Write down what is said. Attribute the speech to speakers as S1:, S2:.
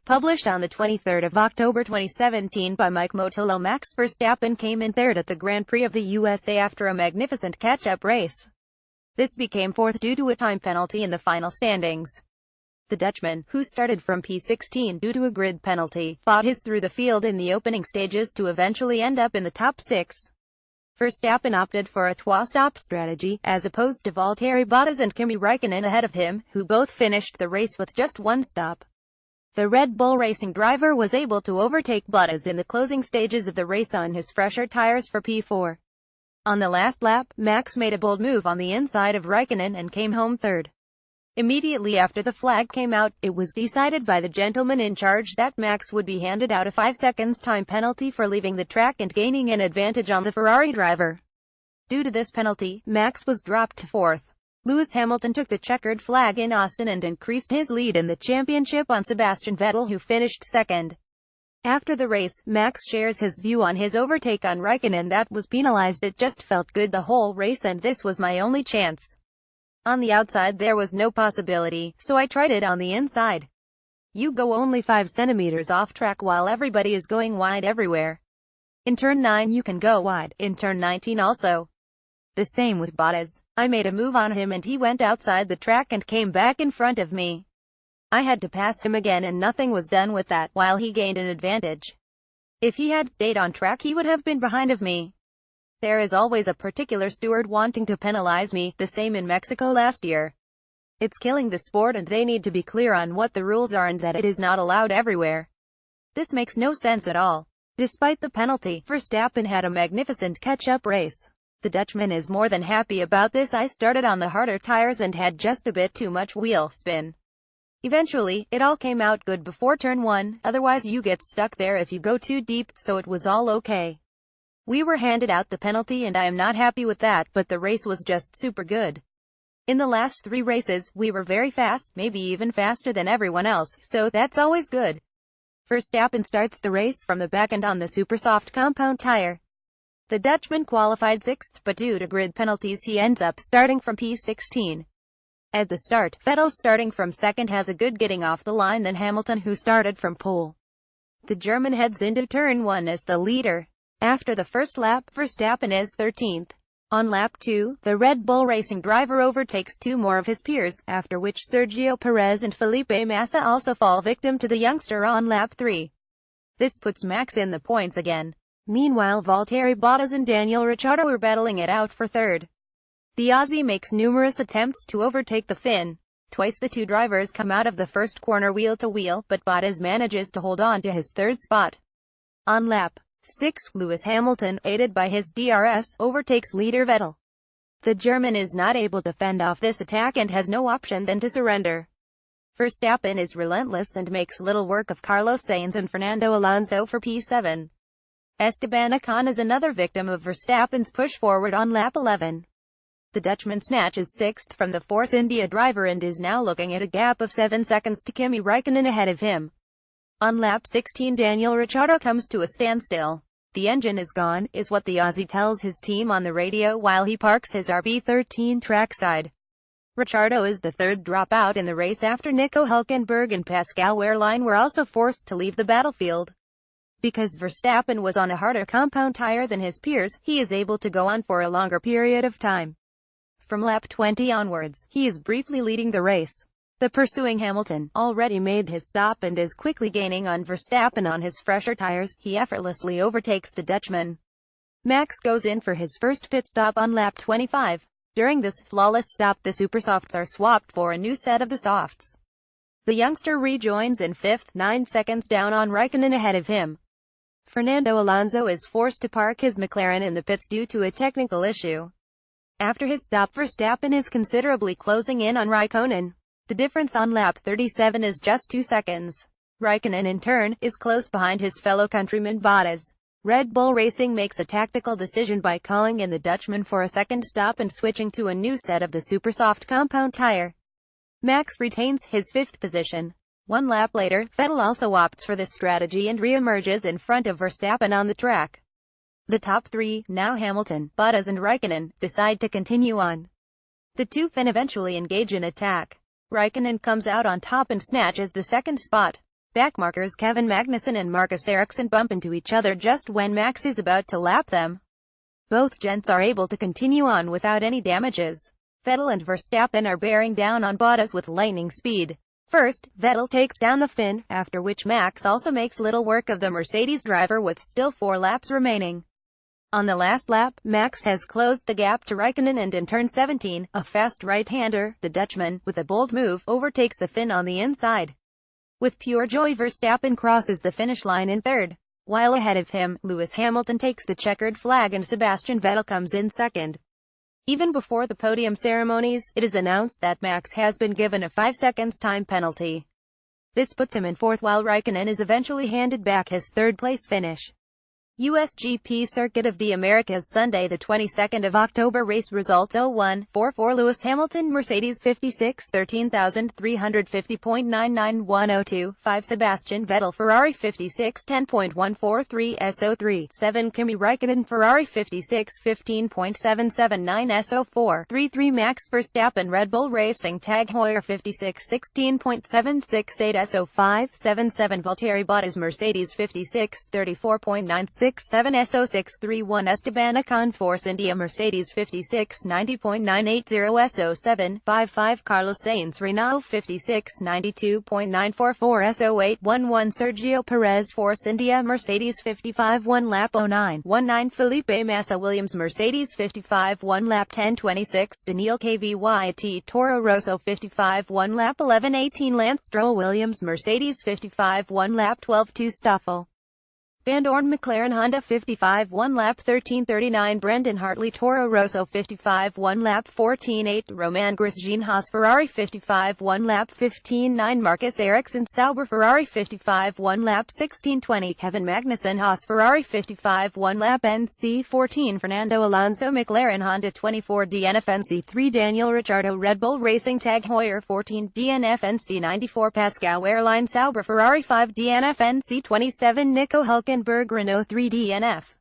S1: published on the 23rd of October 2017 by Mike Motilall Max Verstappen came in third at the Grand Prix of the USA after a magnificent catch-up race. This became fourth due to a time penalty in the final standings. The Dutchman, who started from P16 due to a grid penalty, fought his through the field in the opening stages to eventually end up in the top six. Verstappen opted for a two-stop strategy, as opposed to Valtteri Bottas and Kimi Räikkönen ahead of him, who both finished the race with just one stop. The Red Bull Racing driver was able to overtake Bottas in the closing stages of the race on his fresher tires for P4. On the last lap, Max made a bold move on the inside of Räikkönen and came home third. Immediately after the flag came out, it was decided by the gentleman in charge that Max would be handed out a 5 seconds time penalty for leaving the track and gaining an advantage on the Ferrari driver. Due to this penalty, Max was dropped to fourth. Lewis Hamilton took the checkered flag in Austin and increased his lead in the championship on Sebastian Vettel, who finished second. After the race, Max shares his view on his overtake on Räikkönen that was penalized. "It just felt good the whole race and this was my only chance. On the outside there was no possibility, so I tried it on the inside. You go only 5 centimeters off track while everybody is going wide everywhere. In turn 9 you can go wide, in turn 19 also. The same with Bottas. I made a move on him and he went outside the track and came back in front of me. I had to pass him again and nothing was done with that, while he gained an advantage. If he had stayed on track he would have been behind of me. There is always a particular steward wanting to penalize me, the same in Mexico last year. It's killing the sport and they need to be clear on what the rules are and that it is not allowed everywhere. This makes no sense at all." Despite the penalty, Verstappen had a magnificent catch-up race. The Dutchman is more than happy about this. "I started on the harder tires and had just a bit too much wheel spin. Eventually, it all came out good before turn 1, otherwise you get stuck there if you go too deep, so it was all okay. We were handed out the penalty and I am not happy with that, but the race was just super good. In the last 3 races, we were very fast, maybe even faster than everyone else, so that's always good." Verstappen starts the race from the back end on the super soft compound tire. The Dutchman qualified 6th, but due to grid penalties he ends up starting from P16. At the start, Vettel starting from second has a good getting off the line than Hamilton, who started from pole. The German heads into turn 1 as the leader. After the first lap, Verstappen is 13th. On lap 2, the Red Bull Racing driver overtakes 2 more of his peers, after which Sergio Perez and Felipe Massa also fall victim to the youngster on lap 3. This puts Max in the points again. Meanwhile, Valtteri Bottas and Daniel Ricciardo are battling it out for third. The Aussie makes numerous attempts to overtake the Finn. Twice the two drivers come out of the first corner wheel to wheel, but Bottas manages to hold on to his third spot. On lap 6, Lewis Hamilton, aided by his DRS, overtakes leader Vettel. The German is not able to fend off this attack and has no option than to surrender. Verstappen is relentless and makes little work of Carlos Sainz and Fernando Alonso for P7. Esteban Ocon is another victim of Verstappen's push forward on lap 11. The Dutchman snatches 6th from the Force India driver and is now looking at a gap of 7 seconds to Kimi Räikkönen ahead of him. On lap 16, Daniel Ricciardo comes to a standstill. "The engine is gone," is what the Aussie tells his team on the radio while he parks his RB13 trackside. Ricciardo is the third dropout in the race after Nico Hülkenberg and Pascal Wehrlein were also forced to leave the battlefield. Because Verstappen was on a harder compound tire than his peers, he is able to go on for a longer period of time. From lap 20 onwards, he is briefly leading the race. The pursuing Hamilton already made his stop and is quickly gaining on Verstappen on his fresher tires. He effortlessly overtakes the Dutchman. Max goes in for his first pit stop on lap 25. During this flawless stop, the supersofts are swapped for a new set of the softs. The youngster rejoins in 5th, 9 seconds down on Räikkönen ahead of him. Fernando Alonso is forced to park his McLaren in the pits due to a technical issue. After his stop, Verstappen is considerably closing in on Räikkönen. The difference on lap 37 is just 2 seconds. Räikkönen, in turn, is close behind his fellow countryman Bottas. Red Bull Racing makes a tactical decision by calling in the Dutchman for a second stop and switching to a new set of the super soft compound tire. Max retains his 5th position. 1 lap later, Vettel also opts for this strategy and re-emerges in front of Verstappen on the track. The top 3, now Hamilton, Bottas and Räikkönen, decide to continue on. The two Finn eventually engage in attack. Räikkönen comes out on top and snatches the second spot. Backmarkers Kevin Magnussen and Marcus Ericsson bump into each other just when Max is about to lap them. Both gents are able to continue on without any damages. Vettel and Verstappen are bearing down on Bottas with lightning speed. First, Vettel takes down the Finn, after which Max also makes little work of the Mercedes driver with still 4 laps remaining. On the last lap, Max has closed the gap to Raikkonen and in turn 17, a fast right-hander, the Dutchman, with a bold move, overtakes the Finn on the inside. With pure joy, Verstappen crosses the finish line in third. While ahead of him, Lewis Hamilton takes the checkered flag and Sebastian Vettel comes in second. Even before the podium ceremonies, it is announced that Max has been given a 5 seconds time penalty. This puts him in fourth while Raikkonen is eventually handed back his third-place finish. USGP Circuit of the Americas, Sunday the 22nd of October. Race results: 01.44 Lewis Hamilton, Mercedes 56, 13,350.99102. 5 Sebastian Vettel, Ferrari 56, 10.143 SO3. 7 Kimi Raikkonen, Ferrari 56, 15.779 SO4. 3 Max Verstappen, Red Bull Racing Tag Heuer 56, 16.768 SO5. 7 Valtteri Bottas, Mercedes 56, 34.96 7 SO6. 3 Esteban Ocon, Force India, Mercedes 56, 90.980 SO7. 5 Carlos Sainz, Renault 56, 92.944 SO8. 1 Sergio Perez, Force India, Mercedes 55, 1 lap 09.19 Felipe Massa, Williams, Mercedes 55, 1 lap 10.26 Daniil Kvyt, Toro Rosso 55, 1 lap 11.18 Lance Stroll, Williams, Mercedes 55, 1 lap 12.2 Stoffel Van Dorn, McLaren Honda 55, 1 lap 13.39 Brendan Hartley, Toro Rosso 55, 1 lap 14.8 Romain Grosjean, Haas, Ferrari 55, 1 lap 15.9 Marcus Ericsson, Sauber, Ferrari 55, 1 lap 16.20 Kevin Magnussen, Haas, Ferrari 55, 1 lap NC 14 Fernando Alonso, McLaren Honda 24 DNF NC3 Daniel Ricciardo, Red Bull Racing Tag Heuer 14 DNF NC 94 Pascal Wehrlein, Sauber, Ferrari 5 DNF NC 27 Nico Hülkenberg, Renault 3 DNF